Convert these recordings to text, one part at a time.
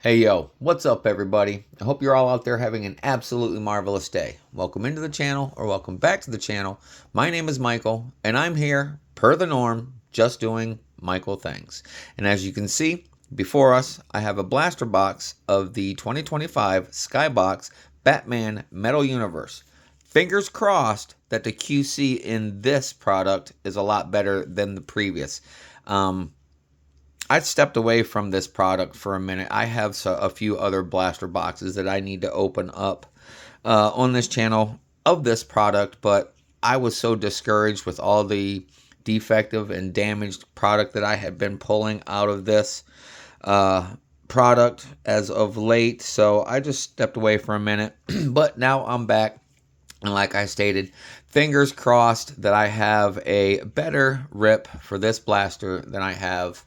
Hey yo, what's up everybody? I hope you're all out there having an absolutely marvelous day. Welcome into the channel or welcome back to the channel. My name is Michael and I'm here, per the norm, just doing Michael things. And as you can see, before us, I have a blaster box of the 2025 Skybox Batman Metal Universe. Fingers crossed that the QC in this product is a lot better than the previous. I stepped away from this product for a minute. I have a few other blaster boxes that I need to open up on this channel of this product, but I was so discouraged with all the defective and damaged product that I had been pulling out of this product as of late, so I just stepped away for a minute. But now I'm back, and like I stated, fingers crossed that I have a better rip for this blaster than I have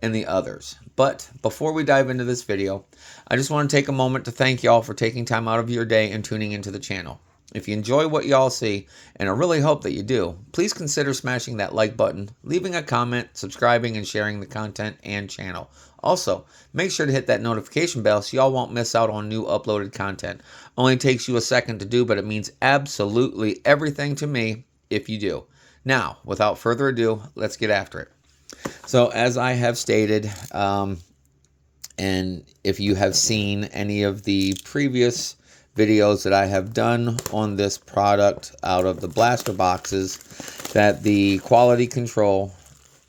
in the others. But before we dive into this video, I just want to take a moment to thank y'all for taking time out of your day and tuning into the channel. If you enjoy what y'all see, and I really hope that you do, please consider smashing that like button, leaving a comment, subscribing, and sharing the content and channel. Also, make sure to hit that notification bell so y'all won't miss out on new uploaded content. Only takes you a second to do, but it means absolutely everything to me if you do. Now, without further ado, let's get after it. So as I have stated, and if you have seen any of the previous videos that I have done on this product out of the blaster boxes, that the quality control,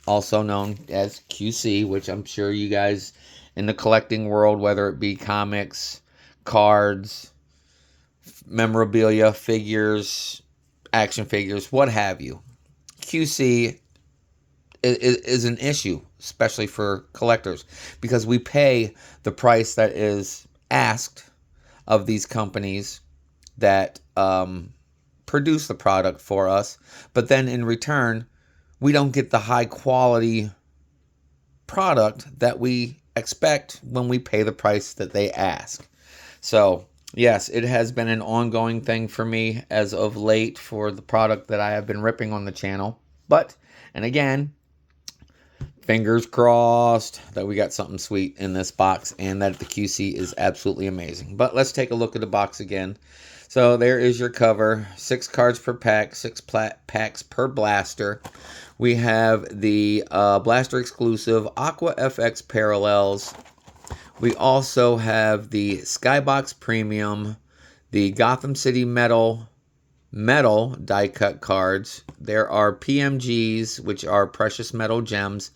also known as QC, which I'm sure you guys in the collecting world, whether it be comics, cards, memorabilia, figures, action figures, what have you, QC is an issue, especially for collectors, because we pay the price that is asked of these companies that produce the product for us, but then in return we don't get the high quality product that we expect when we pay the price that they ask. So yes, it has been an ongoing thing for me as of late for the product that I have been ripping on the channel. But, and again, fingers crossed that we got something sweet in this box and that the QC is absolutely amazing. But let's take a look at the box again. So there is your cover. 6 cards per pack, 6 packs per blaster. We have the blaster exclusive Aqua FX Parallels. We also have the Skybox Premium, the Gotham City Metal die cut cards. There are PMGs, which are precious metal gems.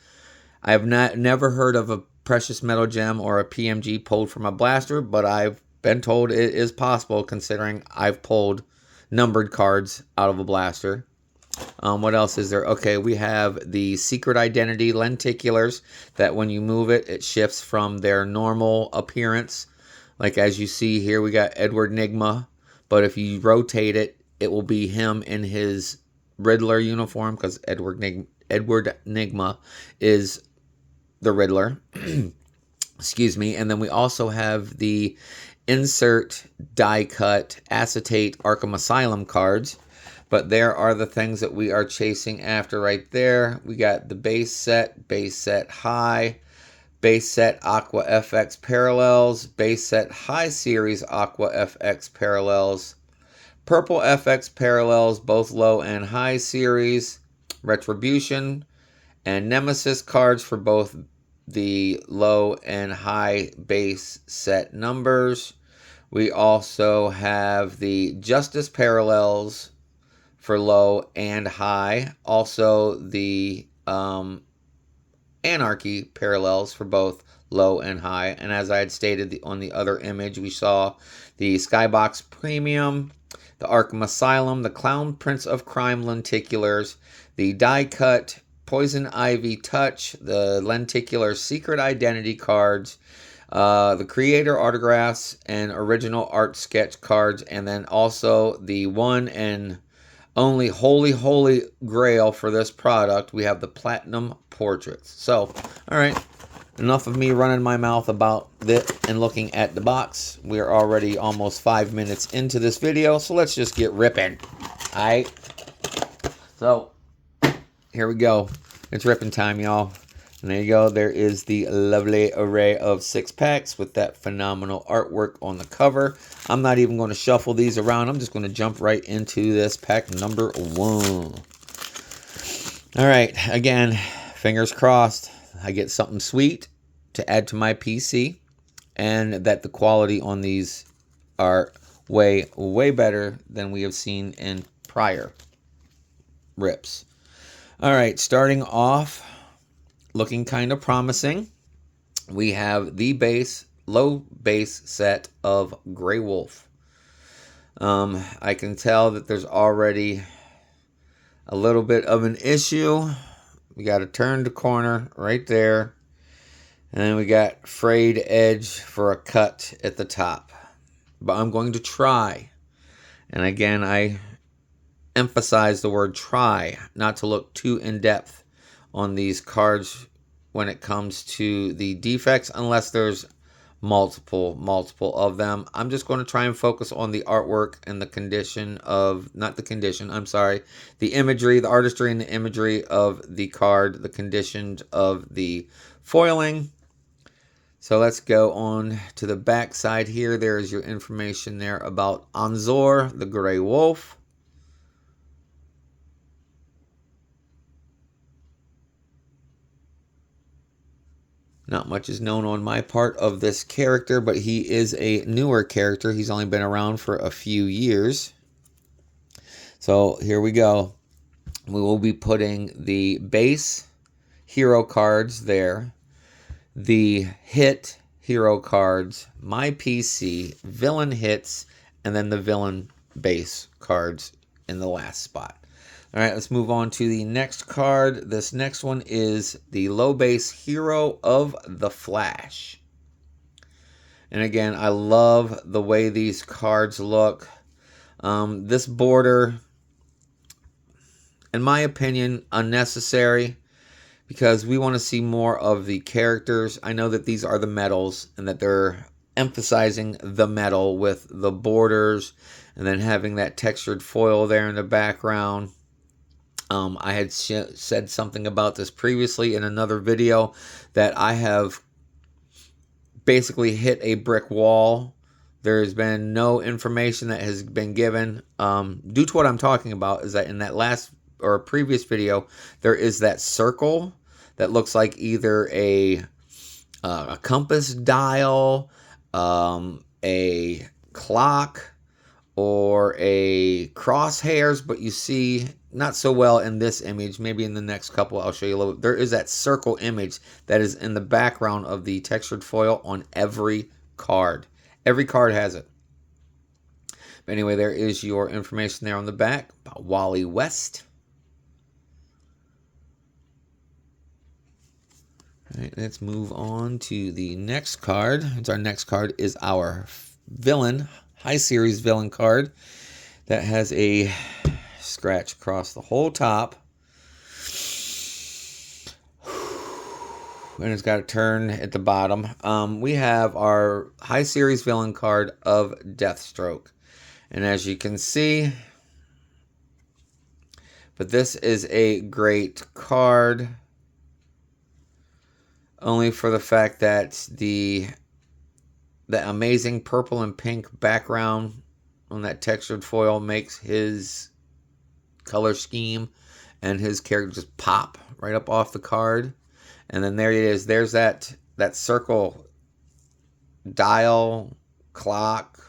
I have never heard of a precious metal gem or a PMG pulled from a blaster, but I've been told it is possible considering I've pulled numbered cards out of a blaster. What else is there? Okay, we have the Secret Identity lenticulars that when you move it, it shifts from their normal appearance. Like as you see here, we got Edward Enigma, but if you rotate it, it will be him in his Riddler uniform, because Edward Enigma is the Riddler. Excuse me. And then we also have the insert die cut acetate Arkham Asylum cards. But there are the things that we are chasing after right there. We got the base set high, base set Aqua FX Parallels, base set high series Aqua FX Parallels, purple FX Parallels, both low and high series, Retribution, and Nemesis cards for both the low and high base set numbers. We also have the Justice Parallels for low and high. Also the Anarchy Parallels for both low and high. And as I had stated on the other image, we saw the Skybox Premium, the Arkham Asylum, the Clown Prince of Crime lenticulars, the die cut Poison Ivy Touch, the lenticular Secret Identity cards, the creator autographs and original art sketch cards, and then also the one and only holy grail for this product, we have the platinum portraits. So, all right, enough of me running my mouth about it and looking at the box. We are already almost 5 minutes into this video, so let's just get ripping. All right, so here we go. It's ripping time, y'all. And there you go. There is the lovely array of 6 packs with that phenomenal artwork on the cover. I'm not even going to shuffle these around. I'm just going to jump right into this pack number 1. All right. Again, fingers crossed I get something sweet to add to my PC, and that the quality on these are way, way better than we have seen in prior rips. All right. Starting off, looking kind of promising, we have the low base set of Grey Wolf. I can tell that there's already a little bit of an issue. We got to turn the corner right there. And then we got frayed edge for a cut at the top. But I'm going to try. And again, I emphasize the word try, not to look too in-depth on these cards when it comes to the defects, unless there's multiple of them. I'm just going to try and focus on the artwork and the condition of, not the condition, I'm sorry, the imagery, the artistry and the imagery of the card, the condition of the foiling. So let's go on to the back side here. There's your information there about Anzor, the Grey Wolf. Not much is known on my part of this character, but he is a newer character. He's only been around for a few years. So here we go. We will be putting the base hero cards there, the hit hero cards, my PC, villain hits, and then the villain base cards in the last spot. All right, let's move on to the next card. This next one is the low base hero of the Flash. And again, I love the way these cards look. This border, in my opinion, unnecessary, because we want to see more of the characters. I know that these are the metals and that they're emphasizing the metal with the borders and then having that textured foil there in the background. I had said something about this previously in another video, that I have basically hit a brick wall. There's been no information that has been given. Due to what I'm talking about is that in that last or previous video, there is that circle that looks like either a compass dial, a clock, or a crosshairs, but you see not so well in this image. Maybe in the next couple I'll show you a little bit. There is that circle image that is in the background of the textured foil on every card. Every card has it. But anyway, there is your information there on the back about Wally West. All right, let's move on to the next card. Our next card is our villain, high series villain card that has a scratch across the whole top. And it's got a turn at the bottom. We have our high series villain card of Deathstroke. And as you can see, but this is a great card, only for the fact that the amazing purple and pink background on that textured foil makes his color scheme and his character just pop right up off the card. And then there it is. There's that circle dial, clock.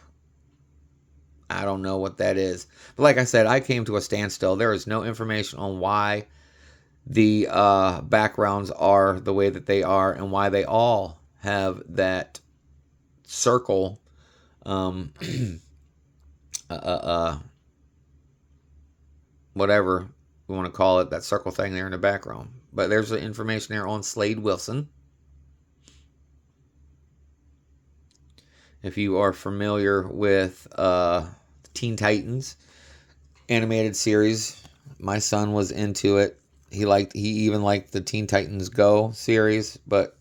I don't know what that is. But like I said, I came to a standstill. There is no information on why the backgrounds are the way that they are and why they all have that circle whatever we want to call it, that circle thing there in the background. But there's the information there on Slade Wilson. If you are familiar with Teen Titans animated series, my son was into it. He even liked the Teen Titans Go series, but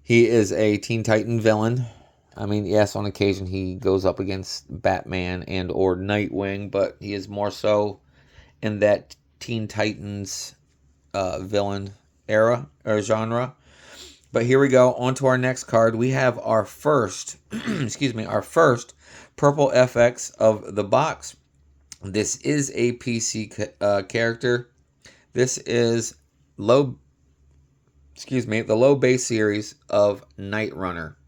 he is a Teen Titan villain. I mean, yes, on occasion he goes up against Batman and or Nightwing, but he is more so in that Teen Titans villain era or genre. But here we go. On to our next card. We have our first, excuse me, our first purple FX of the box. This is a PC character. This is the low base series of Night Runner.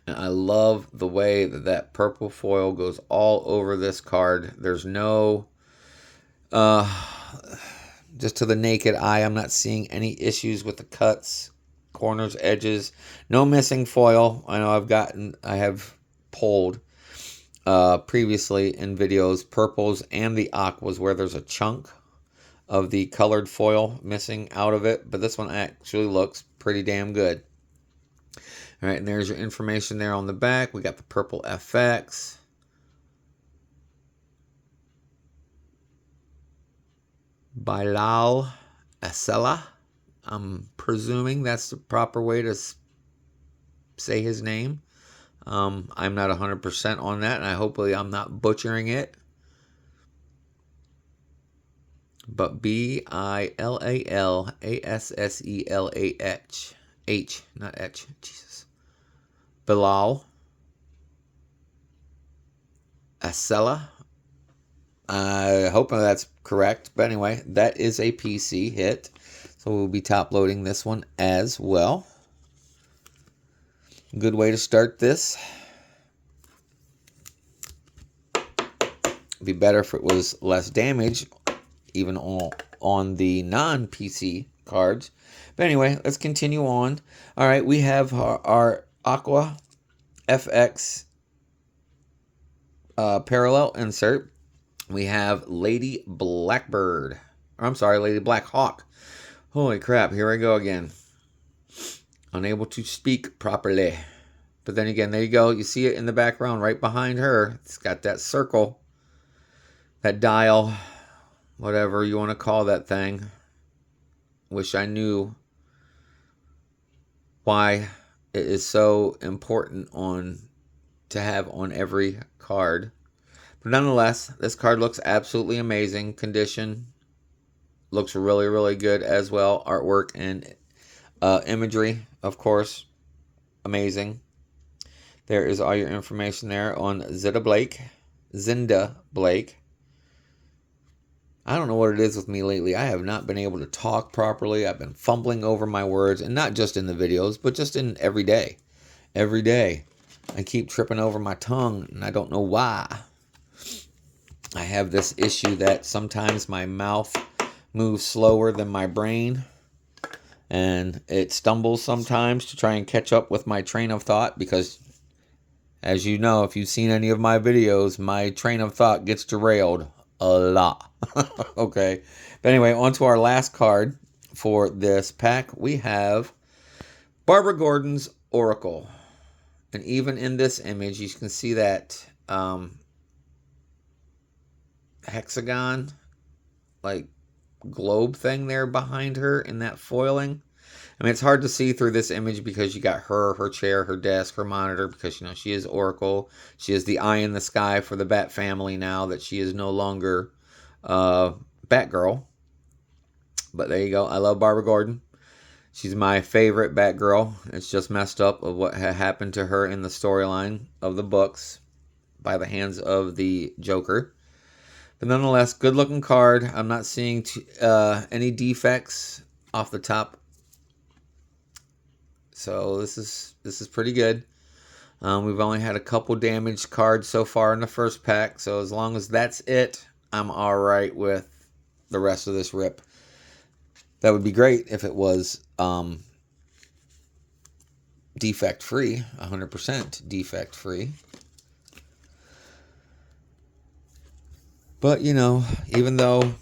And I love the way that purple foil goes all over this card. There's no, just to the naked eye, I'm not seeing any issues with the cuts, corners, edges. No missing foil. I know I have pulled previously in videos purples and the aquas where there's a chunk of the colored foil missing out of it, but this one actually looks pretty damn good. All right, and there's your information there on the back. We got the purple FX. Bilal Asela. I'm presuming that's the proper way to say his name. I'm not 100% on that, and hopefully I'm not butchering it. But BilalAsselaH. H, not H. Jesus. Bilal Asela. I hope that's correct. But anyway, that is a PC hit. So we'll be top loading this one as well. Good way to start this. It'd be better if it was less damage, even on the non-PC cards. But anyway, let's continue on. All right, we have our Aqua FX parallel insert. We have Lady Blackbird. I'm sorry, Lady Blackhawk. Holy crap, here I go again. Unable to speak properly. But then again, there you go. You see it in the background right behind her. It's got that circle, that dial, whatever you want to call that thing. Wish I knew why it is so important to have on every card. But nonetheless, this card looks absolutely amazing. Condition looks really, really good as well. Artwork and imagery, of course, amazing. There is all your information there on Zinda Blake. I don't know what it is with me lately. I have not been able to talk properly. I've been fumbling over my words, and not just in the videos, but just in every day. Every day. I keep tripping over my tongue, and I don't know why. I have this issue that sometimes my mouth moves slower than my brain, and it stumbles sometimes to try and catch up with my train of thought because, as you know, if you've seen any of my videos, my train of thought gets derailed a lot. Okay. But anyway, on to our last card for this pack. We have Barbara Gordon's Oracle. And even in this image, you can see that hexagon, like globe thing there behind her in that foiling. I mean, it's hard to see through this image because you got her chair, her desk, her monitor, because, you know, she is Oracle. She is the eye in the sky for the Bat family now that she is no longer Batgirl. But there you go. I love Barbara Gordon. She's my favorite Batgirl. It's just messed up of what had happened to her in the storyline of the books by the hands of the Joker. But nonetheless, good looking card. I'm not seeing any defects off the top. So this is pretty good. We've only had a couple damaged cards so far in the first pack. So as long as that's it, I'm all right with the rest of this rip. That would be great if it was defect free, 100% defect free. But, you know, even though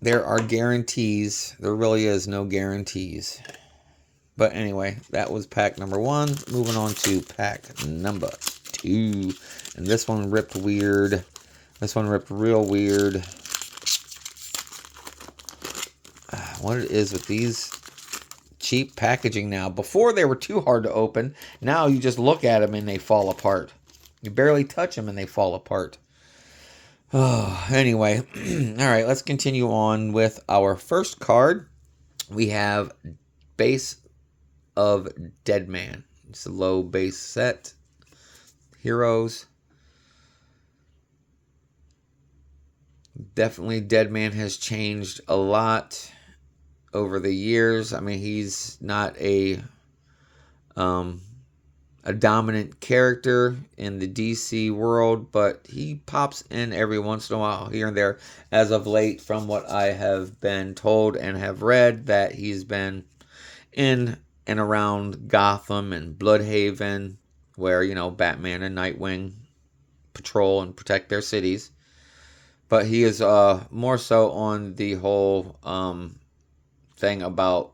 there are guarantees, there really is no guarantees. But anyway, that was pack number 1. Moving on to pack number 2. And this one ripped weird. This one ripped real weird. What it is with these cheap packaging now. Before they were too hard to open. Now you just look at them and they fall apart. You barely touch them and they fall apart. Oh, anyway, all right, let's continue on with our first card. We have Base of Dead Man. It's a low base set. Heroes. Definitely Dead Man has changed a lot over the years. I mean, he's not a dominant character in the DC world, but he pops in every once in a while here and there. As of late, from what I have been told and have read, that he's been in and around Gotham and Bloodhaven, where, you know, Batman and Nightwing patrol and protect their cities. But he is more so on the whole thing about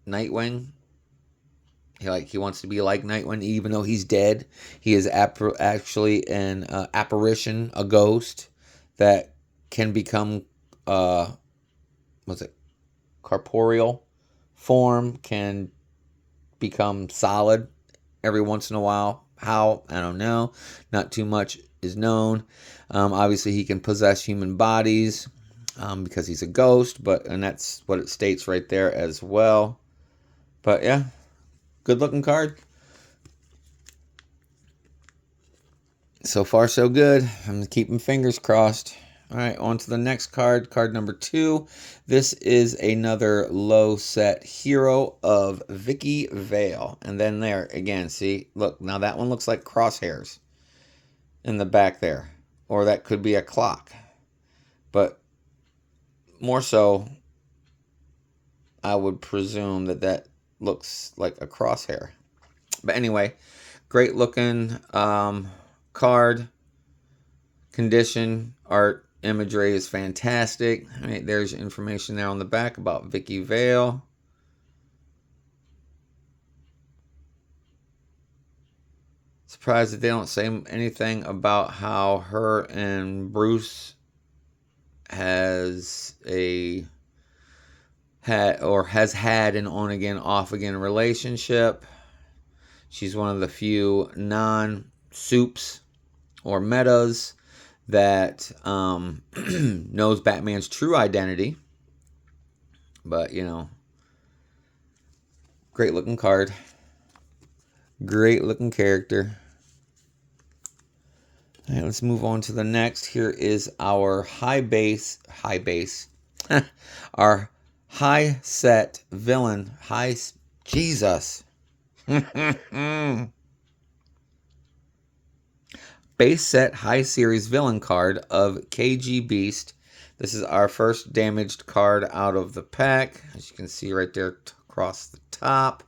Nightwing. He wants to be like Nightwing, even though he's dead. He is actually an apparition, a ghost that can become what's it, corporeal form, can become solid every once in a while. How? I don't know. Not too much is known. Obviously, he can possess human bodies because he's a ghost, and that's what it states right there as well. But yeah, good looking card. So far, so good. I'm keeping fingers crossed. All right, on to the next card, card number 2. This is another low set hero of Vicky Vale. And then there, again, see, look, now that one looks like crosshairs in the back there. Or that could be a clock. But more so, I would presume that looks like a crosshair. But anyway, great looking card. Condition, art, imagery is fantastic. All right, there's information there on the back about Vicky Vale. Surprised that they don't say anything about how her and Bruce has had an on again, off again relationship. She's one of the few non-supes or metas that knows Batman's true identity. But, you know, great looking card. Great looking character. All right, let's move on to the next. Here is our high base, our high set villain, Jesus. Base set high series villain card of KG Beast. This is our first damaged card out of the pack. As you can see right there across the top.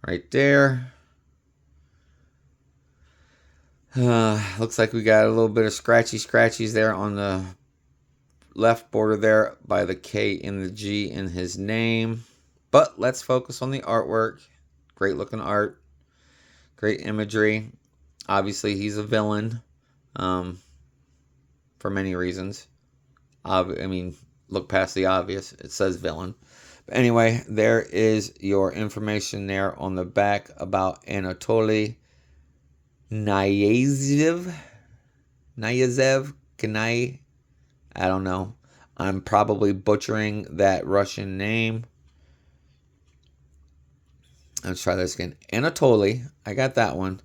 Right there. Looks like we got a little bit of scratchies there on the left border there by the K and the G in his name. But let's focus on the artwork. Great looking art. Great imagery. Obviously, he's a villain for many reasons. I mean, look past the obvious. It says villain. But anyway, there is your information there on the back about Anatoly Nyazev. I don't know. I'm probably butchering that Russian name. Let's try this again. Anatoly. I got that one.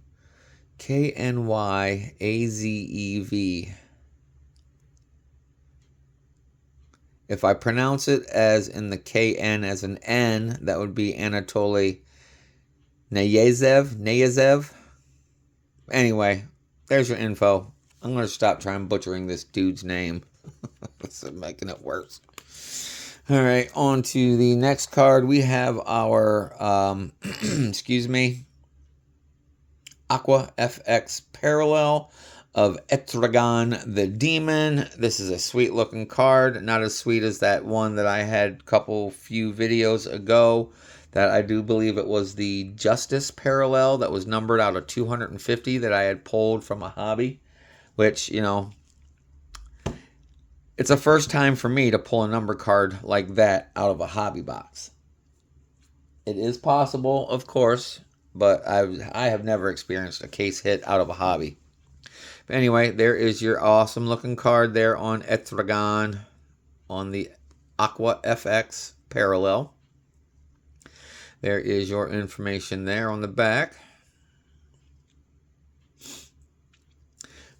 Knyazev. If I pronounce it as in the KN as an N, that would be Anatoly Nyazev. Anyway, there's your info. I'm going to stop trying butchering this dude's name. It's making it worse. All right, on to the next card. We have our, Aqua FX Parallel of Etragon the Demon. This is a sweet looking card. Not as sweet as that one that I had a few videos ago. That I do believe it was the Justice Parallel that was numbered out of 250 that I had pulled from a hobby. Which, you know, it's a first time for me to pull a number card like that out of a hobby box. It is possible, of course, but I have never experienced a case hit out of a hobby. But anyway, there is your awesome looking card there on Etragon on the Aqua FX parallel. There is your information there on the back.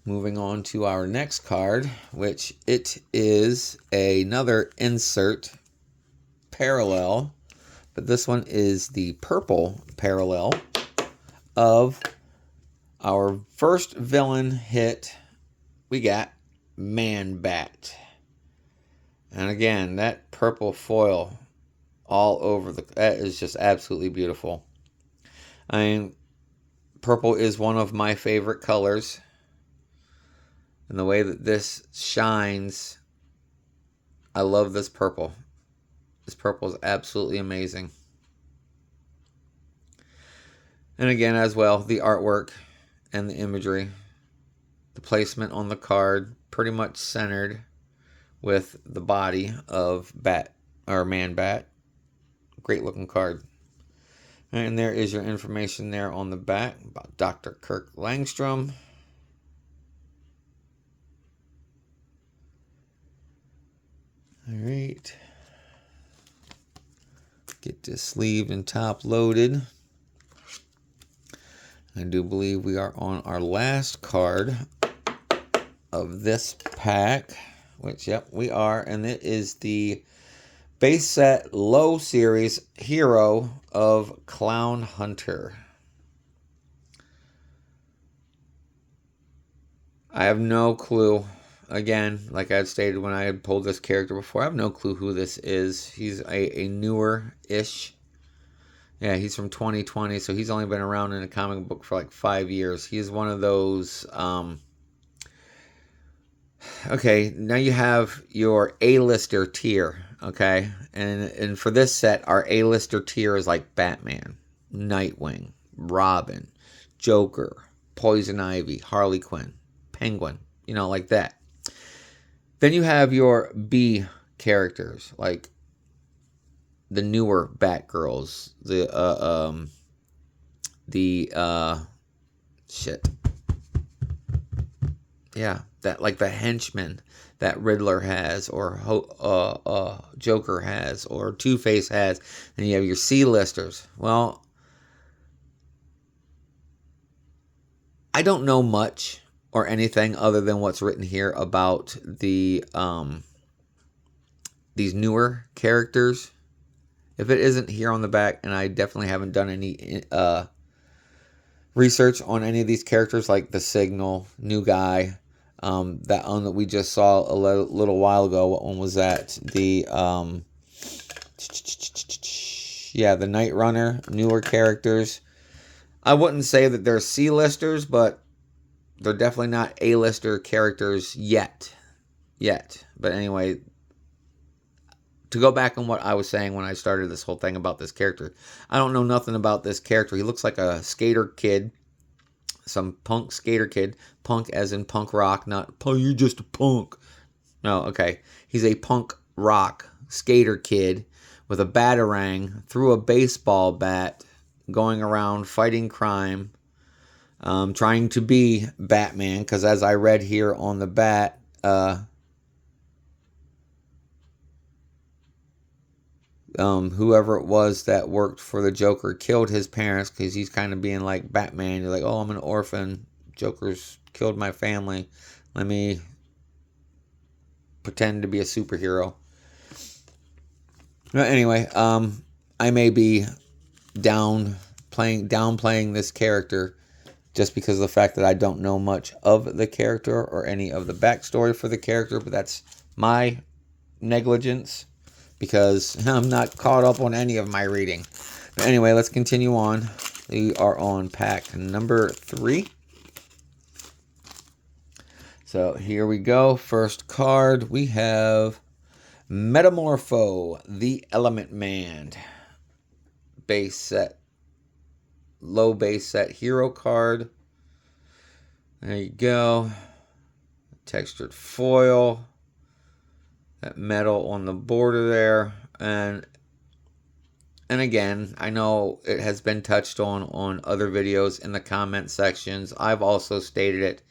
Moving on to our next card, which it is another insert parallel, but this one is the purple parallel of our first villain hit. We got Man-Bat. And again, that purple foil all over that is just absolutely beautiful. I mean, purple is one of my favorite colors. And the way that this shines, I love this purple. This purple is absolutely amazing. And again, as well, the artwork and the imagery, the placement on the card, pretty much centered with the body of Man-Bat. Great looking card. And there is your information there on the back about Dr. Kirk Langstrom. All right. Get this sleeved and top loaded. I do believe we are on our last card of this pack, which, yep, we are. And it is the base set low series hero of Clown Hunter. I have no clue. Again, like I had stated when I had pulled this character before, I have no clue who this is. He's a newer-ish. Yeah, he's from 2020, so he's only been around in a comic book for like 5 years. He's one of those... Okay, now you have your A-lister tier, okay? And for this set, our A-lister tier is like Batman, Nightwing, Robin, Joker, Poison Ivy, Harley Quinn, Penguin, you know, like that. Then you have your B characters, like the newer Batgirls, yeah, that like the henchmen that Riddler has, or Joker has, or Two-Face has, and you have your C-listers. Well, I don't know much or anything other than what's written here about the these newer characters. If it isn't here on the back, and I definitely haven't done any research on any of these characters, like the Signal, New Guy, that one that we just saw a little while ago. What one was that? The the Night Runner, newer characters. I wouldn't say that they're C-listers, but they're definitely not A-lister characters yet. But anyway, to go back on what I was saying when I started this whole thing about this character, I don't know nothing about this character. He looks like a skater kid, some punk skater kid. Punk as in punk rock, not, oh, you're just a punk. No, okay. He's a punk rock skater kid with a batarang through a baseball bat, going around fighting crime, trying to be Batman, because as I read here on the bat, whoever it was that worked for the Joker killed his parents, because he's kind of being like Batman. You're like, oh, I'm an orphan. Joker's killed my family. Let me pretend to be a superhero. But anyway, I may be downplaying this character just because of the fact that I don't know much of the character or any of the backstory for the character, but that's my negligence because I'm not caught up on any of my reading. But anyway, let's continue on. We are on pack number 3. So here we go. First card, we have Metamorpho, the Element Man. Base set. Low base set hero card. There you go. Textured foil. That metal on the border there. And again, I know it has been touched on other videos in the comment sections. I've also stated it.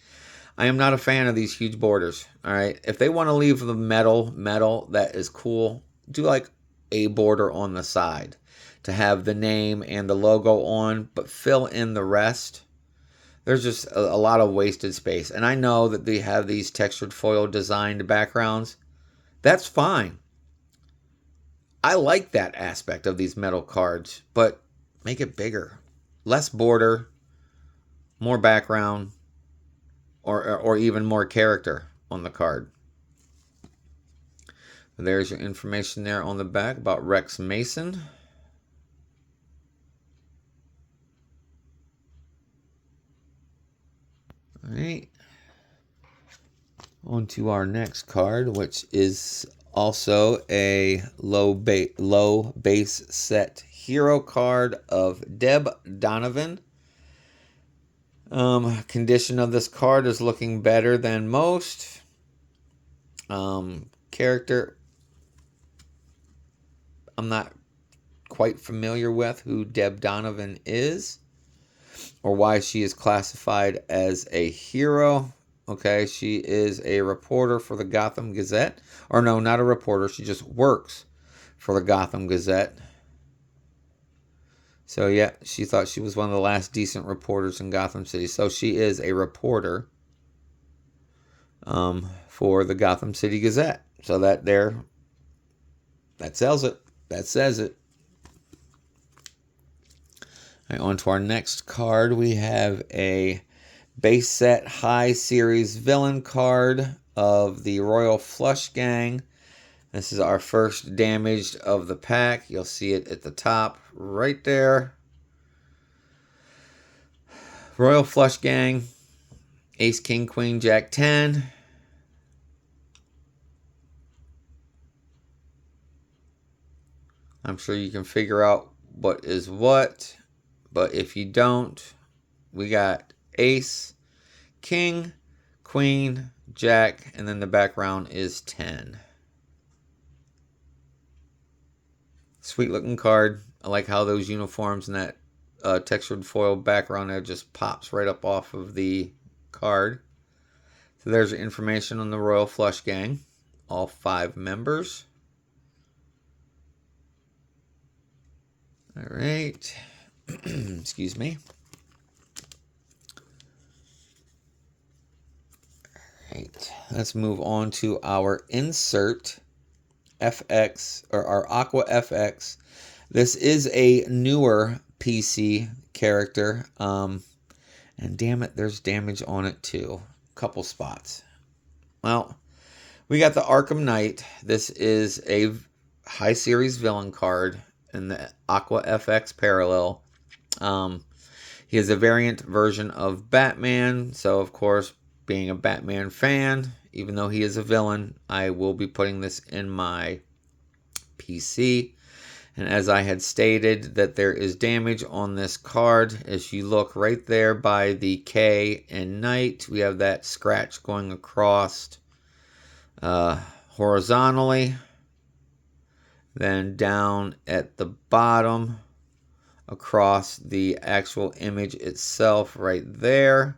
I am not a fan of these huge borders. All right. If they want to leave the metal, that is cool. Do like a border on the side to have the name and the logo on, but fill in the rest. There's just a lot of wasted space. And I know that they have these textured foil designed backgrounds. That's fine. I like that aspect of these metal cards, but make it bigger. Less border, more background, or even more character on the card. There's your information there on the back about Rex Mason. All right. On to our next card, which is also a low base set hero card of Deb Donovan. Condition of this card is looking better than most. Character, I'm not quite familiar with who Deb Donovan is or why she is classified as a hero. Okay, she is a reporter for the Gotham Gazette. Or no, not a reporter. She just works for the Gotham Gazette. So yeah, she thought she was one of the last decent reporters in Gotham City. So she is a reporter for the Gotham City Gazette. So that sells it. That says it. All right, on to our next card. We have a base set high series villain card of the Royal Flush Gang. This is our first damaged of the pack. You'll see it at the top right there. Royal Flush Gang, Ace, King, Queen, Jack, 10. I'm sure you can figure out what is what, but if you don't, we got Ace, King, Queen, Jack, and then the background is 10. Sweet looking card. I like how those uniforms and that textured foil background there just pops right up off of the card. So there's the information on the Royal Flush Gang. All 5 members. All right. Excuse me. All right. Let's move on to our insert FX, or our Aqua FX. This is a newer PC character. And damn it, there's damage on it too. Couple spots. Well, we got the Arkham Knight. This is a high series villain card in the Aqua FX parallel. He is a variant version of Batman. So, of course, being a Batman fan, even though he is a villain, I will be putting this in my PC. And as I had stated, that there is damage on this card. As you look right there by the K and Knight, we have that scratch going across horizontally. Then down at the bottom, across the actual image itself right there,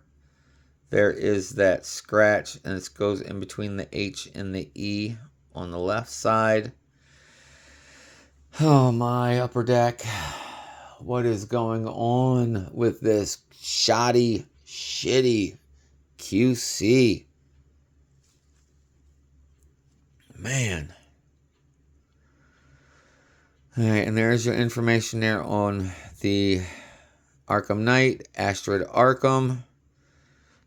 there is that scratch, and it goes in between the H and the E on the left side. Oh my, Upper Deck. What is going on with this shoddy, shitty QC? Man. Alright, and there's your information there on the Arkham Knight, Astrid Arkham,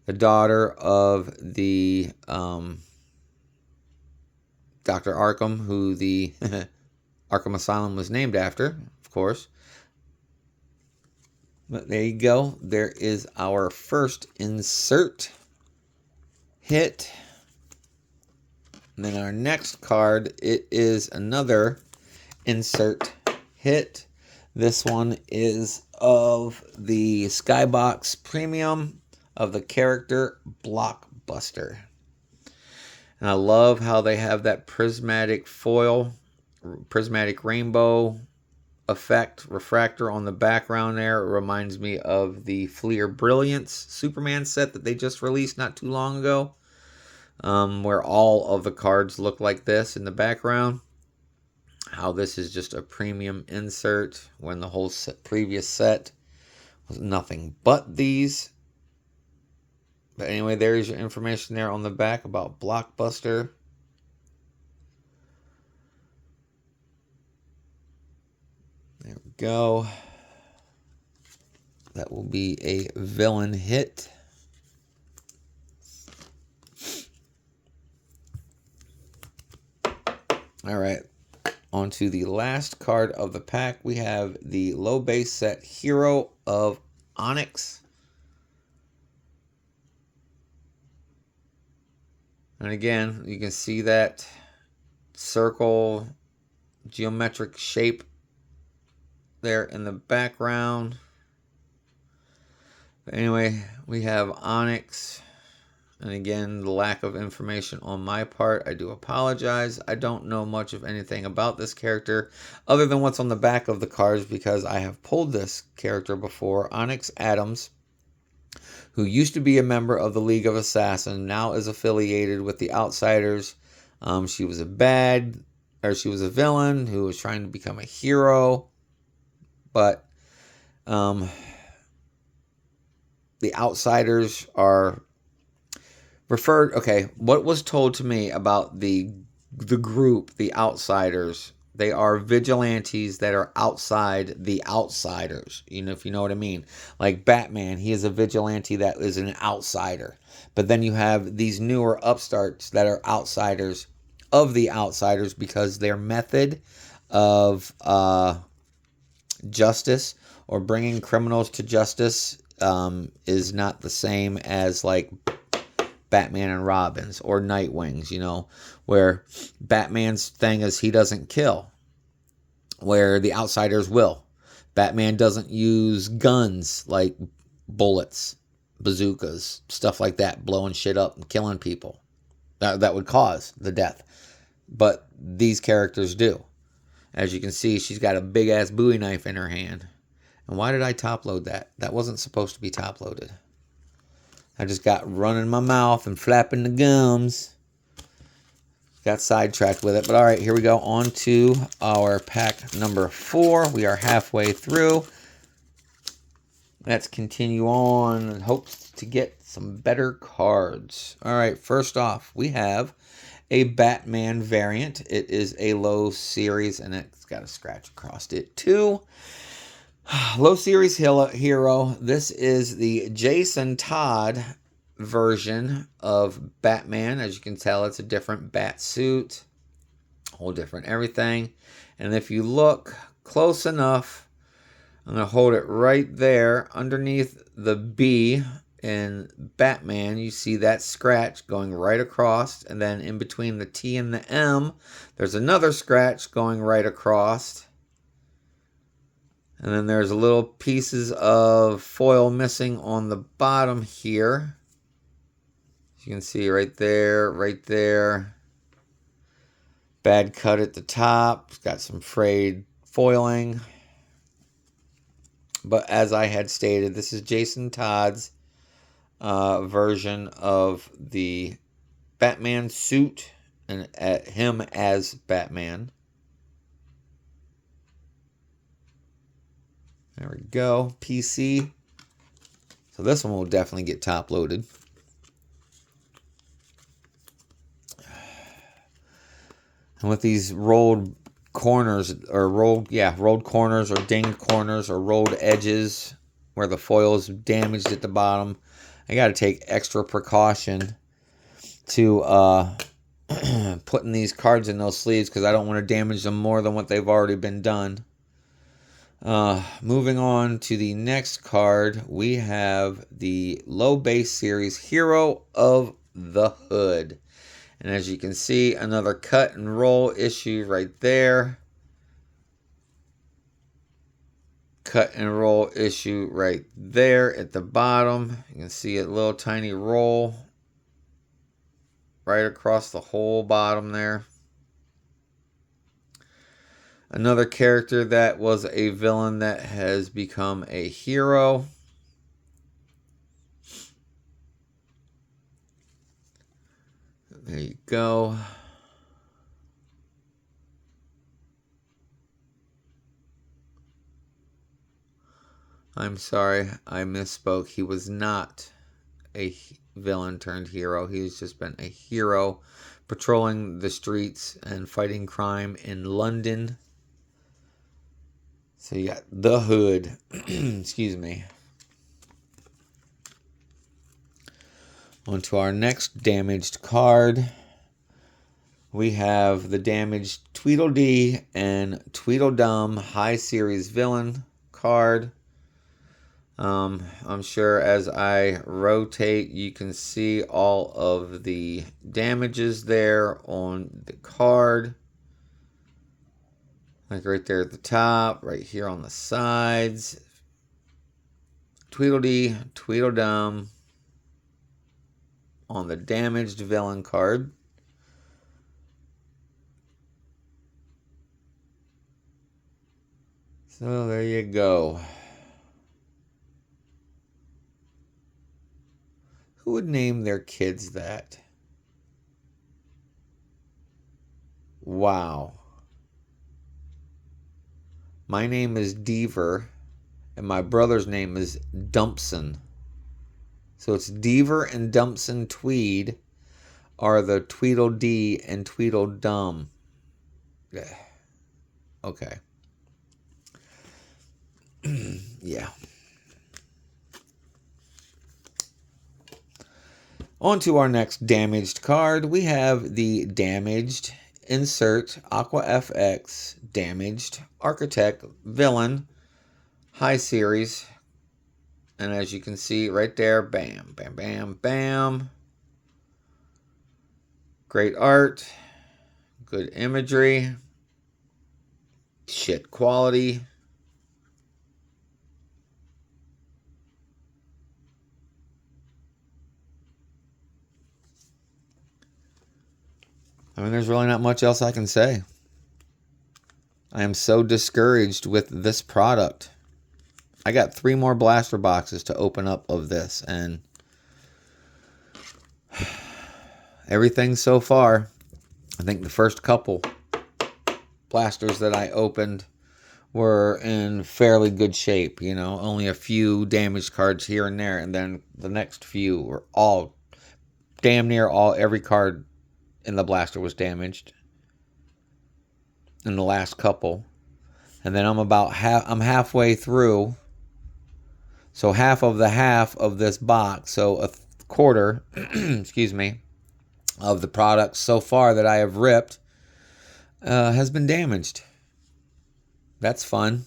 the daughter of the Dr. Arkham, who the Arkham Asylum was named after, of course. But there you go. There is our first insert hit. And then our next card, it is another insert hit. This one is of the Skybox Premium of the character Blockbuster. And I love how they have that prismatic foil, prismatic rainbow effect refractor on the background there. It reminds me of the Flair Brilliance Superman set that they just released not too long ago, where all of the cards look like this in the background. How this is just a premium insert when the whole previous set was nothing but these. But anyway, there's your information there on the back about Blockbuster. There we go. That will be a villain hit. All right. On to the last card of the pack. We have the low base set Hero of Onyx. And again, you can see that circle geometric shape there in the background. But anyway, we have Onyx. And again, the lack of information on my part, I do apologize. I don't know much of anything about this character other than what's on the back of the cards, because I have pulled this character before. Onyx Adams, who used to be a member of the League of Assassins, now is affiliated with the Outsiders. She was a villain who was trying to become a hero, but the Outsiders are referred. Okay, what was told to me about the group, the Outsiders? They are vigilantes that are outside the Outsiders. You know, if you know what I mean. Like Batman, he is a vigilante that is an outsider. But then you have these newer upstarts that are outsiders of the Outsiders, because their method of justice or bringing criminals to justice is not the same as like Batman and Robin's or Nightwing's, you know, where Batman's thing is he doesn't kill, where the Outsiders will. Batman doesn't use guns like bullets, bazookas, stuff like that, blowing shit up and killing people. That would cause the death. But these characters do. As you can see, she's got a big-ass Bowie knife in her hand. And why did I top-load that? That wasn't supposed to be top-loaded. I just got running my mouth and flapping the gums. Got sidetracked with it. But all right, here we go. On to our pack number 4. We are halfway through. Let's continue on and hope to get some better cards. All right, first off, we have a Batman variant. It is a low series, and it's got a scratch across it too. Low series hero. This is the Jason Todd version of Batman. As you can tell, it's a different bat suit, whole different everything. And if you look close enough, I'm going to hold it right there underneath the B in Batman. You see that scratch going right across, and then in between the T and the M, there's another scratch going right across. And then there's little pieces of foil missing on the bottom here. As you can see right there, right there. Bad cut at the top. It's got some frayed foiling. But as I had stated, this is Jason Todd's version of the Batman suit and him as Batman. There we go. PC. So this one will definitely get top loaded. And with these rolled corners or rolled corners or dinged corners or rolled edges where the foil is damaged at the bottom, I got to take extra precaution to putting these cards in those sleeves, because I don't want to damage them more than what they've already been done. Moving on to the next card, we have the low base series Hero of the Hood. And as you can see, another cut and roll issue right there. Cut and roll issue right there at the bottom. You can see a little tiny roll right across the whole bottom there. Another character that was a villain that has become a hero. There you go. I'm sorry, I misspoke. He was not a villain turned hero. He's just been a hero patrolling the streets and fighting crime in London. So you got the Hood. Excuse me. On to our next damaged card. We have the damaged Tweedledee and Tweedledum High Series Villain card. I'm sure as I rotate, you can see all of the damages there on the card. Like right there at the top, right here on the sides. Tweedledee, Tweedledum on the damaged villain card. So there you go. Who would name their kids that? Wow. My name is Deaver, and my brother's name is Dumpson. So it's Deaver and Dumpson Tweed are the Tweedledee and Tweedledum. Okay. Yeah. On to our next damaged card. We have the damaged Insert Aqua FX Damaged Architect Villain High Series. And as you can see right there, bam, bam, bam, bam. Great art. Good imagery. Shit quality. I mean, there's really not much else I can say. I am so discouraged with this product. I got 3 more blaster boxes to open up of this, and everything so far, I think the first couple blasters that I opened were in fairly good shape, you know, only a few damaged cards here and there, and then the next few were all damn near every card in the blaster was damaged in the last couple. And then I'm halfway through. So half of this box, so a quarter, excuse me, of the products so far that I have ripped has been damaged. That's fun.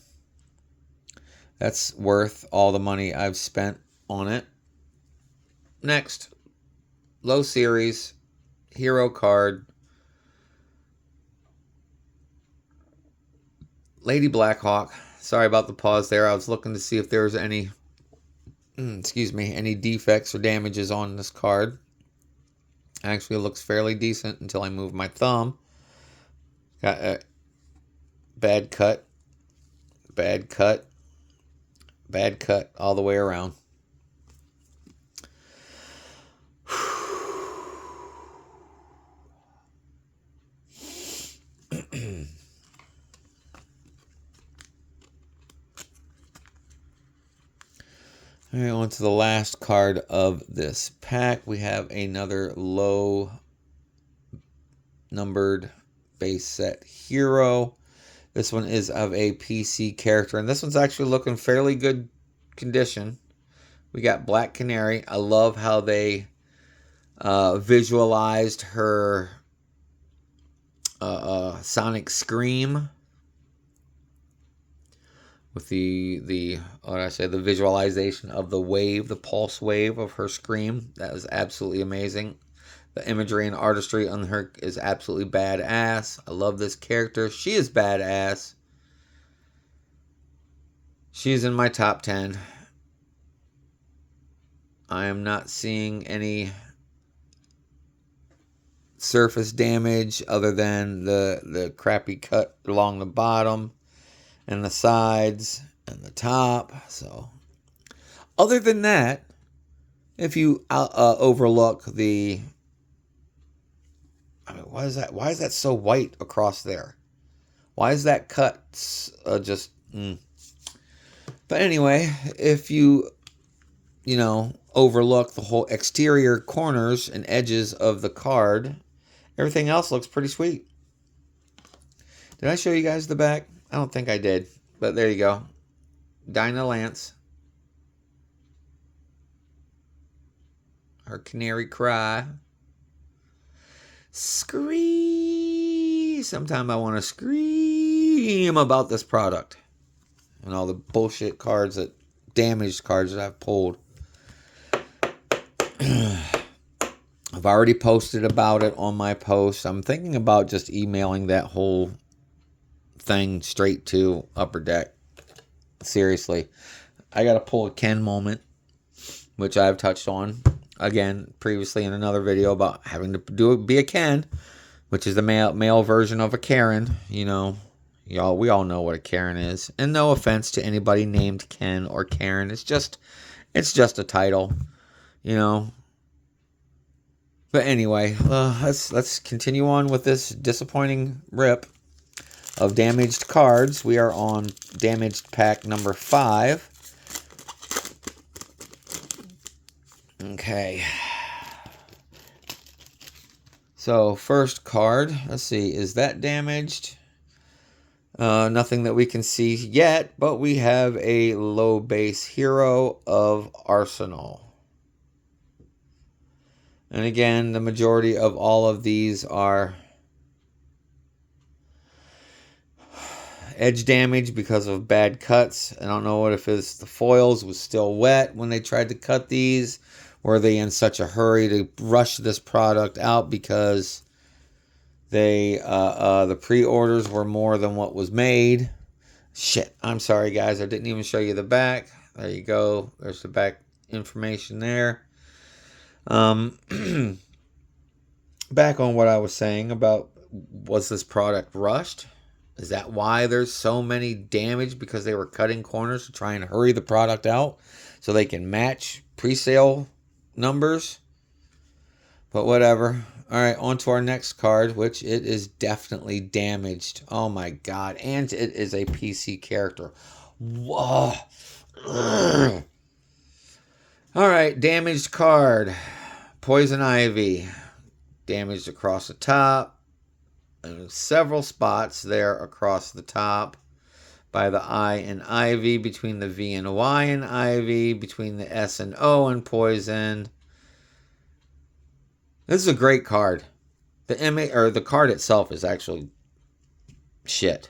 That's worth all the money I've spent on it. Next, low series hero card. Lady Blackhawk. Sorry about the pause there. I was looking to see if there was any any defects or damages on this card. Actually, it looks fairly decent until I move my thumb. Got a bad cut, bad cut, bad cut all the way around. All right, on to the last card of this pack. We have another low numbered base set hero. This one is of a PC character, and this one's actually looking fairly good condition. We got Black Canary. I love how they visualized her sonic scream with the visualization of the wave, the pulse wave of her scream. That was absolutely amazing. The imagery and artistry on her is absolutely badass. I love this character. She is badass. She's in my top 10. I am not seeing any surface damage other than the crappy cut along the bottom and the sides and the top. So other than that, if you overlook the, I mean, why is that so white across there? Why is that cut just But anyway, if you overlook the whole exterior corners and edges of the card, everything else looks pretty sweet. Did I show you guys the back? I don't think I did, but there you go. Dinah Lance. Her canary cry. Scream. Sometime I want to scream about this product. And all the bullshit cards damaged cards that I've pulled. I've already posted about it on my post. I'm thinking about just emailing that whole thing straight to Upper Deck. Seriously. I got to pull a Ken moment, which I've touched on again previously in another video about having to be a Ken, which is the male version of a Karen. We all know what a Karen is. And no offense to anybody named Ken or Karen. It's just a title, But anyway, let's continue on with this disappointing rip of damaged cards. We are on damaged pack number 5. Okay. So, first card. Let's see. Is that damaged? Nothing that we can see yet, but we have a low base hero of Arsenal. And again, the majority of all of these are edge damage because of bad cuts. I don't know if it's the foils was still wet when they tried to cut these. Were they in such a hurry to rush this product out because the pre-orders were more than what was made? Shit, I'm sorry guys, I didn't even show you the back. There you go. There's the back information there. Back on what I was saying about, was this product rushed? Is that why there's so many damage? Because they were cutting corners to try and hurry the product out so they can match pre-sale numbers? But whatever. Alright, on to our next card, which it is definitely damaged. Oh my god. And it is a PC character. Whoa. Alright, damaged card. Poison Ivy. Damaged across the top. And several spots there across the top. By the I and Ivy, between the V and Y and Ivy, between the S and O and Poison. This is a great card. The card itself is actually shit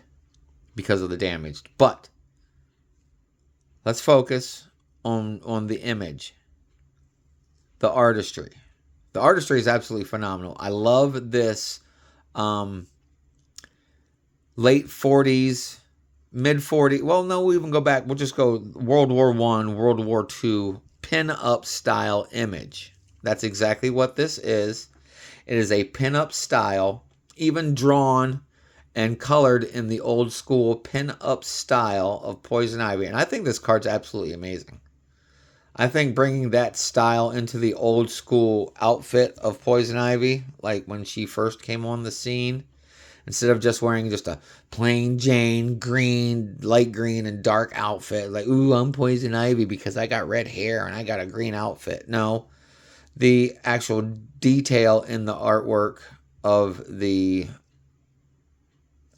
because of the damage. But let's focus on the image. The artistry. The artistry is absolutely phenomenal. I love this late 40s, mid 40s. Well, no, we'll even go back. We'll just go World War I, World War II pin-up style image. That's exactly what this is. It is a pin-up style, even drawn and colored in the old school pin-up style of Poison Ivy. And I think this card's absolutely amazing. I think bringing that style into the old school outfit of Poison Ivy, like when she first came on the scene, instead of just wearing just a plain Jane green, light green, and dark outfit, like, ooh, I'm Poison Ivy because I got red hair and I got a green outfit. No, the actual detail in the artwork of the,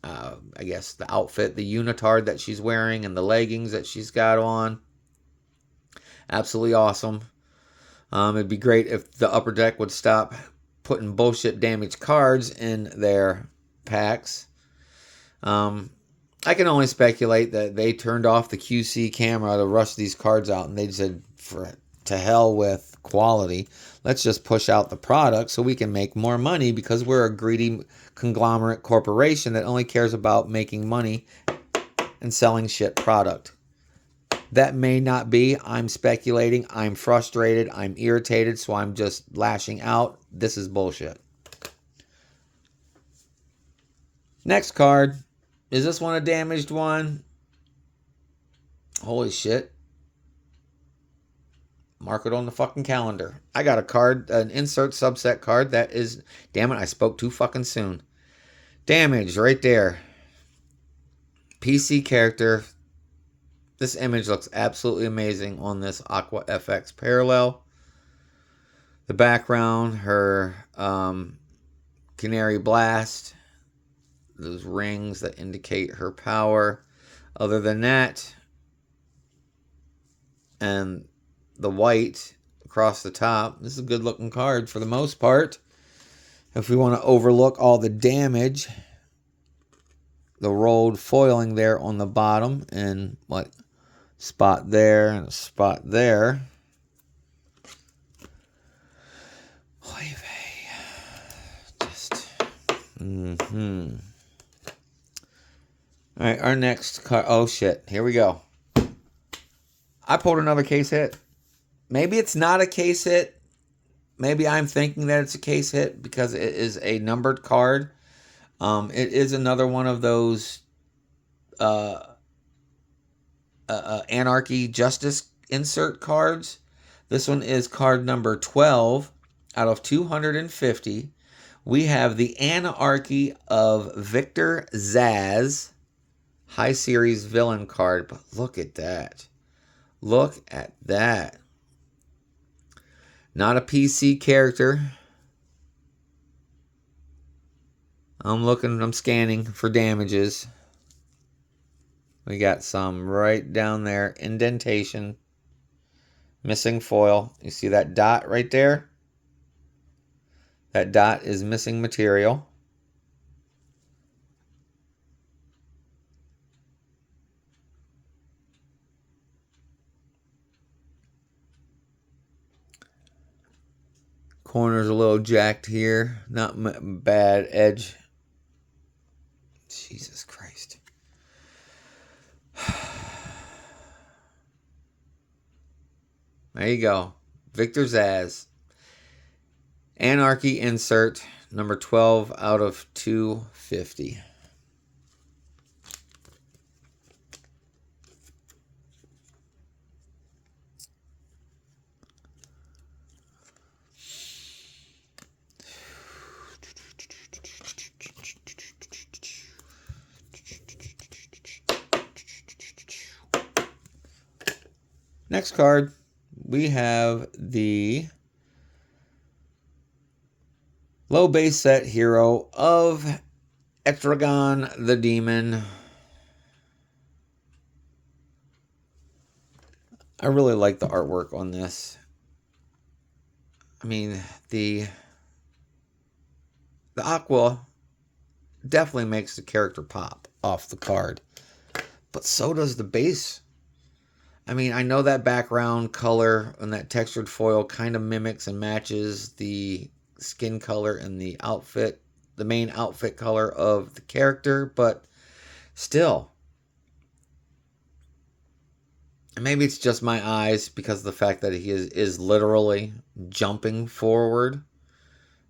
I guess, the outfit, the unitard that she's wearing and the leggings that she's got on. Absolutely awesome. It'd be great if the Upper Deck would stop putting bullshit damaged cards in their packs. I can only speculate that they turned off the QC camera to rush these cards out, and they said, to hell with quality. Let's just push out the product so we can make more money, because we're a greedy conglomerate corporation that only cares about making money and selling shit product. That may not be. I'm speculating. I'm frustrated. I'm irritated, so I'm just lashing out. This is bullshit. Next card. Is this one a damaged one? Holy shit. Mark it on the fucking calendar. I got a card, an insert subset card that is... Damn it, I spoke too fucking soon. Damage right there. PC character. This image looks absolutely amazing on this Aqua FX parallel. The background, her Canary Blast. Those rings that indicate her power. Other than that, and the white across the top, this is a good looking card for the most part. If we want to overlook all the damage, the rolled foiling there on the bottom, and what spot there and a spot there. Just All right, our next card. Oh shit, here we go. I pulled another case hit. Maybe it's not a case hit. Maybe I'm thinking that it's a case hit because it is a numbered card. It is another one of those Anarchy Justice insert cards. This one is card number 12 out of 250. We have the Anarchy of Victor Zsasz, High Series villain card. But look at that. Look at that. Not a PC character. I'm scanning for damages. We got some right down there. Indentation. Missing foil. You see that dot right there? That dot is missing material. Corner's a little jacked here. Not bad edge. Jesus Christ. There you go. Victor Zsasz. Anarchy insert. Number 12 out of 250. Next card, we have the low base set hero of Etragon the Demon. I really like the artwork on this. I mean, the aqua definitely makes the character pop off the card, but so does the base. I mean, I know that background color and that textured foil kind of mimics and matches the skin color and the outfit, the main outfit color of the character, but still. And maybe it's just my eyes because of the fact that he is literally jumping forward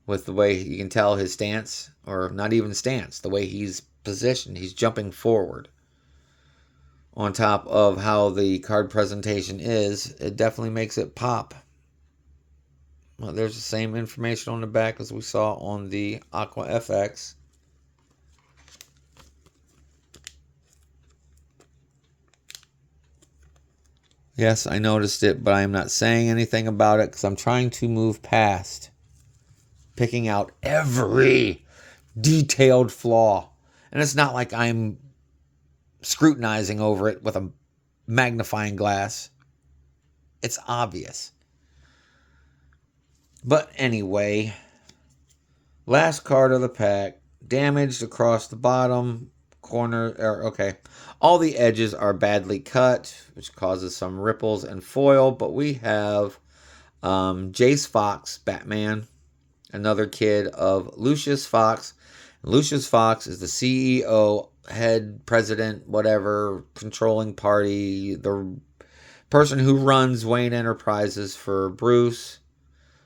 with the way you can tell his stance, or not even stance, the way he's positioned. He's jumping forward. On top of how the card presentation is, it definitely makes it pop. Well, there's the same information on the back as we saw on the Aqua FX. Yes, I noticed it, but I'm not saying anything about it because I'm trying to move past picking out every detailed flaw. And it's not like I'm scrutinizing over it with a magnifying glass. It's obvious. But anyway, last card of the pack. Damaged across the bottom corner. Okay. All the edges are badly cut, which causes some ripples and foil. But we have Jace Fox, Batman. Another kid of Lucius Fox. Lucius Fox is the CEO, head, president, whatever, controlling party, the person who runs Wayne Enterprises for Bruce,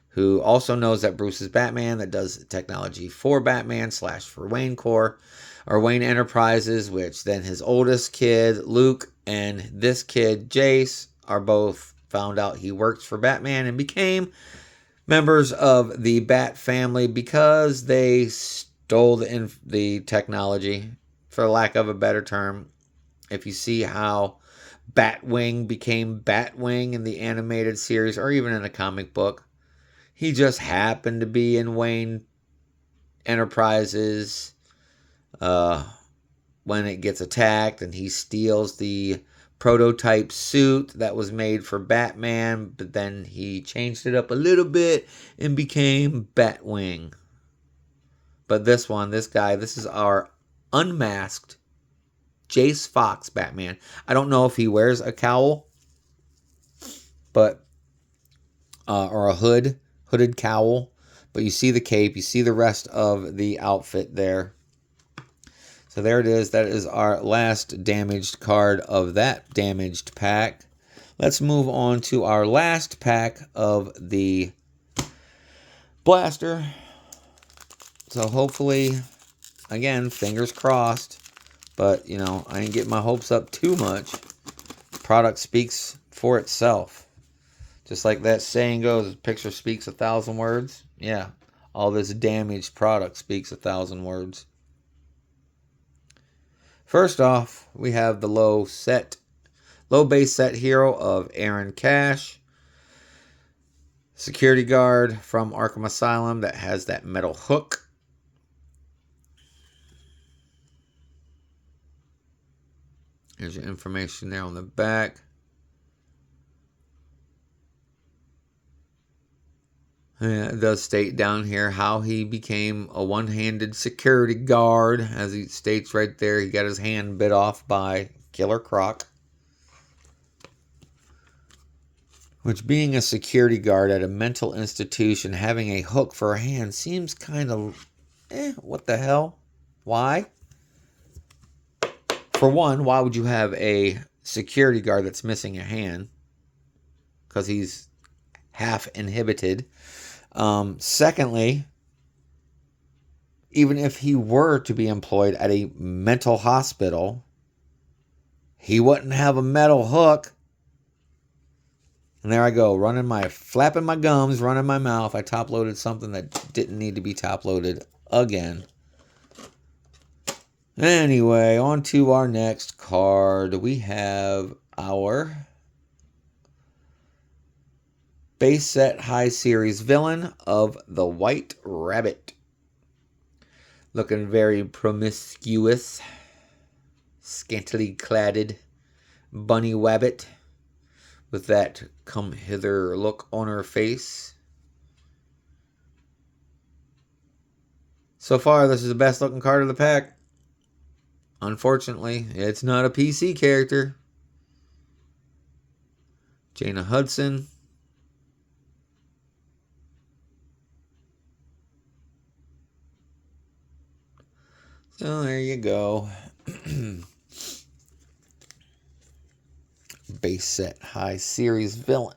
who also knows that Bruce is Batman, that does technology for Batman / for Wayne Corps. or Wayne Enterprises, which then his oldest kid, Luke, and this kid, Jace, are both found out he works for Batman and became members of the Bat family because they stole the technology, for lack of a better term. If you see how Batwing became Batwing in the animated series or even in a comic book, he just happened to be in Wayne Enterprises when it gets attacked, and he steals the prototype suit that was made for Batman, but then he changed it up a little bit and became Batwing. But this guy, this is our unmasked Jace Fox Batman. I don't know if he wears a cowl, but or a hooded cowl, but you see the cape, you see the rest of the outfit there. So there it is. That is our last damaged card of that damaged pack. Let's move on to our last pack of the blaster. So hopefully, again, fingers crossed, but, you know, I ain't getting my hopes up too much. The product speaks for itself. Just like that saying goes, a picture speaks 1,000 words. Yeah, all this damaged product speaks 1,000 words. First off, we have the low base set hero of Aaron Cash. Security guard from Arkham Asylum that has that metal hook. Here's your information there on the back. Yeah, it does state down here how he became a one-handed security guard. As he states right there, he got his hand bit off by Killer Croc. Which, being a security guard at a mental institution, having a hook for a hand seems kind of, what the hell? Why? For one, why would you have a security guard that's missing a hand? Because he's half inhibited. Secondly, even if he were to be employed at a mental hospital, he wouldn't have a metal hook. And there I go, flapping my gums, running my mouth. I top-loaded something that didn't need to be top-loaded again. Anyway, on to our next card. We have our base set high series villain of the White Rabbit. Looking very promiscuous, scantily cladded bunny wabbit with that come hither look on her face. So far, this is the best looking card of the pack. Unfortunately, it's not a PC character. Jaina Hudson. So there you go. Base set high series villain.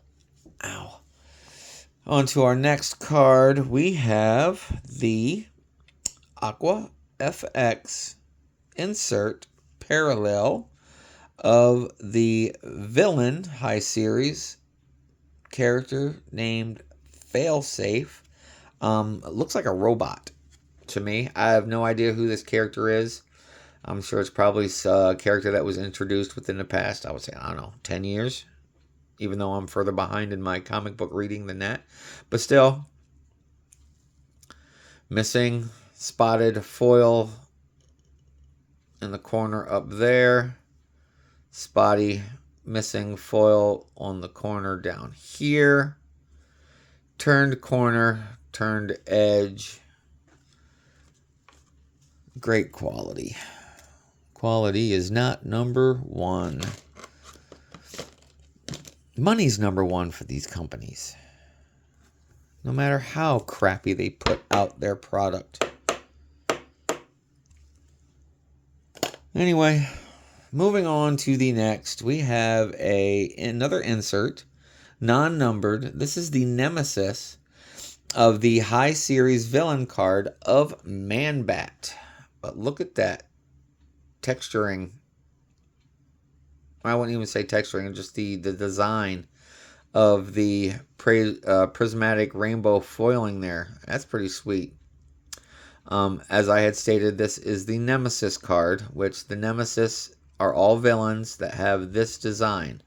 Ow. On to our next card. We have the Aqua FX insert parallel of the villain high series character named Failsafe. Looks like a robot to me. I have no idea who this character is. I'm sure it's probably a character that was introduced within the past, I would say, I don't know, 10 years. Even though I'm further behind in my comic book reading than that. But still, missing spotted foil in the corner up there. Spotty missing foil on the corner down here. Turned corner, turned edge. Great quality. Quality is not number one. Money's number one for these companies. No matter how crappy they put out their product. Anyway, moving on to the next. We have another insert, non-numbered. This is the nemesis of the high series villain card of Man-Bat. But look at that texturing. I wouldn't even say texturing, just the design of the prismatic rainbow foiling there. That's pretty sweet. As I had stated, this is the Nemesis card, which the Nemesis are all villains that have this design,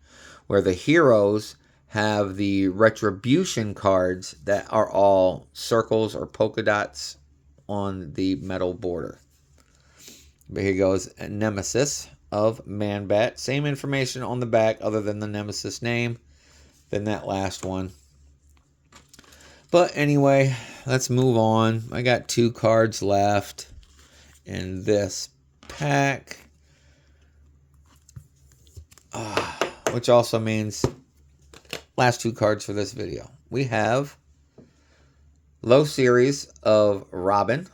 where the heroes have the Retribution cards that are all circles or polka dots on the metal border. But here goes Nemesis of Man-Bat. Same information on the back other than the Nemesis name than that last one. But anyway, let's move on. I got 2 cards left in this pack. Which also means last 2 cards for this video. We have Low Series of Robin.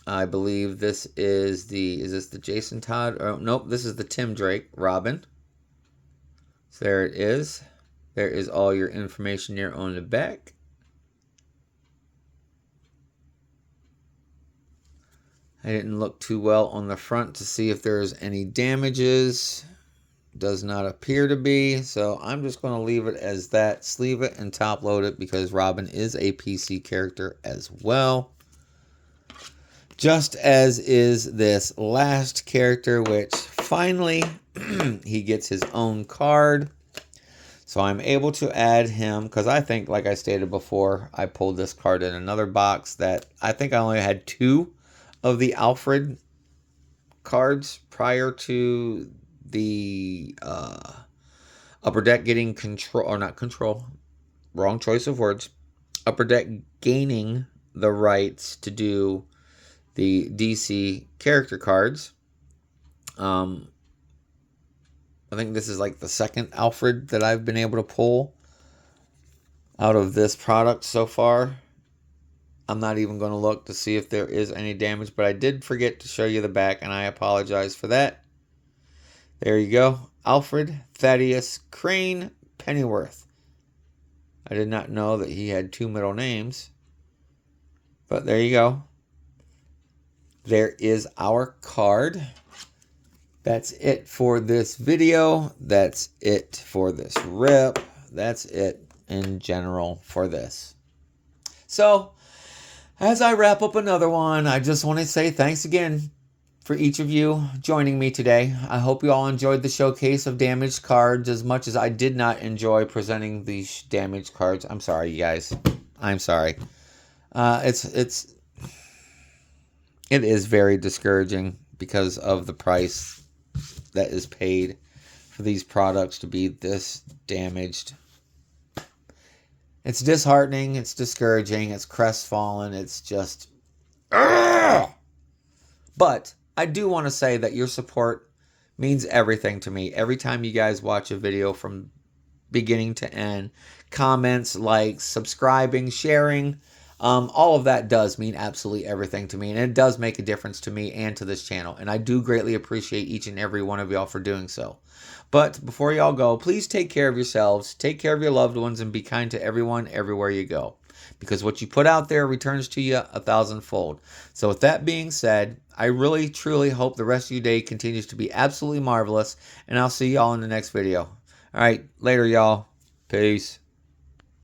I believe this is this the Jason Todd? Oh, nope, this is the Tim Drake Robin. So there it is. There is all your information here on the back. I didn't look too well on the front to see if there's any damages. Does not appear to be, so I'm just going to leave it as that. Sleeve it and top load it because Robin is a PC character as well. Just as is this last character, which finally he gets his own card. So I'm able to add him because I think, like I stated before, I pulled this card in another box that I think I only had 2 of the Alfred cards prior to the Upper Deck getting control, or not control, wrong choice of words, Upper Deck gaining the rights to do the DC character cards. I think this is like the second Alfred that I've been able to pull out of this product so far. I'm not even going to look to see if there is any damage, but I did forget to show you the back, and I apologize for that. There you go. Alfred Thaddeus Crane Pennyworth. I did not know that he had 2 middle names, but there you go. There is our card. That's it for this video. That's it for this rip. That's it in general for this. So, as I wrap up another one, I just want to say thanks again for each of you joining me today. I hope you all enjoyed the showcase of damaged cards as much as I did not enjoy presenting these damaged cards. I'm sorry, you guys. I'm sorry. It is very discouraging because of the price that is paid for these products to be this damaged. It's disheartening, it's discouraging, it's crestfallen, it's just... Ugh! But I do want to say that your support means everything to me. Every time you guys watch a video from beginning to end, comments, likes, subscribing, sharing, all of that does mean absolutely everything to me. And it does make a difference to me and to this channel. And I do greatly appreciate each and every one of y'all for doing so. But before y'all go, please take care of yourselves, take care of your loved ones, and be kind to everyone everywhere you go. Because what you put out there returns to you 1,000-fold. So with that being said, I really, truly hope the rest of your day continues to be absolutely marvelous. And I'll see y'all in the next video. All right, later, y'all. Peace.